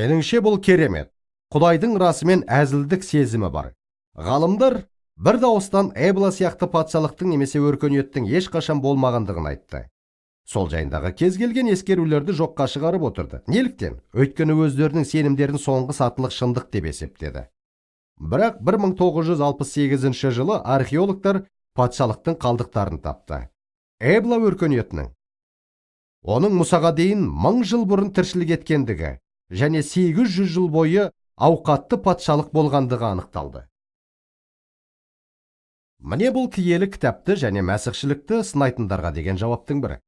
Меніңше бұл керемет. Құдайдың расымен әзілдік сезімі бар. Ғалымдар бір дауыстан Эбла сияқты патшалықтың немесе өркениеттің ешқашан болмағандығын айтты. Сол жайындағы кез келген ескерулерді жоққа шығарып отырды. Неліктен? Өйткені өздерінің сенімдерін соңғы сатылық шындық деп есептеді. Бірақ 1968 жылы археологтар патшалықтың қалдықтарын тапты. Эбла өркениетінің оның Мұсаға дейін 1000 жыл бұрын тіршілік еткендігі және 800 жыл бойы ауқатты патшалық болғандығы анықталды. Міне бұл киелі кітапты және мәсіхшілікті сынайтындарға деген жауаптың бірі.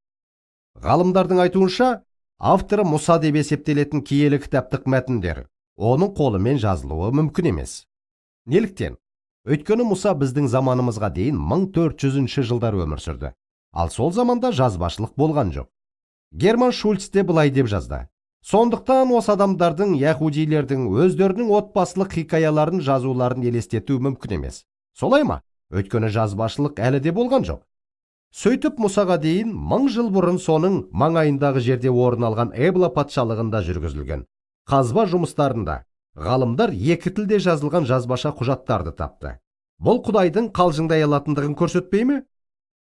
Ғалымдардың айтуынша, авторы Мұса деп есептелетін киелі кітаптық мәтіндер оның қолымен жазылуы мүмкін емес. Неліктен? Өйткені Мұса біздің заманымызға дейін 1400 жылдар өмір сүрді. Ал сол заманда жазбашылық болған жоқ. Герман Шульц те былай деп жазды. Сондықтан осы адамдардың, яһудилердің өздерінің отбасылық хикаяларын жазуларын елестету мүмкін емес. Солай ма? Өйткені жазбашылық әлі де болған жоқ. Сөйтіп Мұсаға дейін 1000 жыл бұрын соның маңайындағы жерде орын алған Эбла патшалығында жүргізілген қазба жұмыстарында ғалымдар екі тілде жазылған жазбаша құжаттарды тапты. Бұл Құдайдың қалжыңдай алатындығын көрсетпей ме?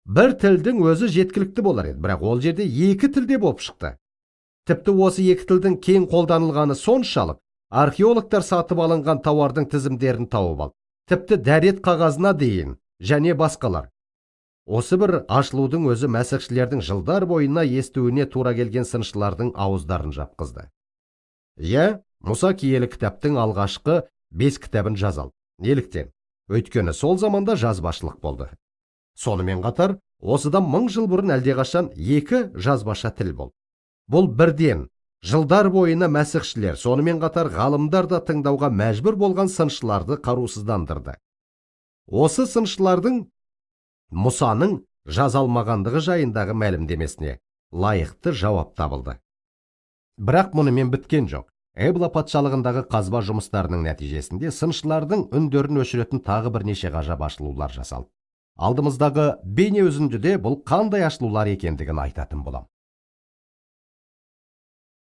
Бір тілдің өзі жеткілікті болар еді, бірақ ол жерде екі тілде болып шықты. Тіпті осы екі тілдің кең қолданылғаны соншалық, археологтар сатып алынған тауардың тізімдерін тауып алды. Тіпті дәрет қағазына дейін және басқалар. Осы бір ашылудың өзі мәсіхшілердің жылдар бойына естуіне тура келген сыншылардың ауыздарын жапқызды. Мұса киелі кітаптың алғашқы 5 кітабын жазалды. Неліктен? Өйткені сол заманда жазбашылық болды. Сонымен қатар, осыдан 1000 жыл бұрын әлдеқашан 2 жазбаша тіл болды. Бұл бірден жылдар бойына мәсіхшілер, сонымен қатар ғалымдар да тыңдауға мәжбүр болған сыншыларды қарусыздандырды. Осы сыншылардың Мұсаның жазалмағандығы жайындағы мәлімдемесіне лайықты жауап табылды. Бірақ мұнымен біткен жоқ. Эбла патшалығындағы қазба жұмыстарының нәтижесінде сыншылардың үндерін өшіретін тағы бірнеше ғажап ашылулар жасалды. Алдымыздағы бейне үзіндіде бұл қандай ашылулар екендігін айтатын болам.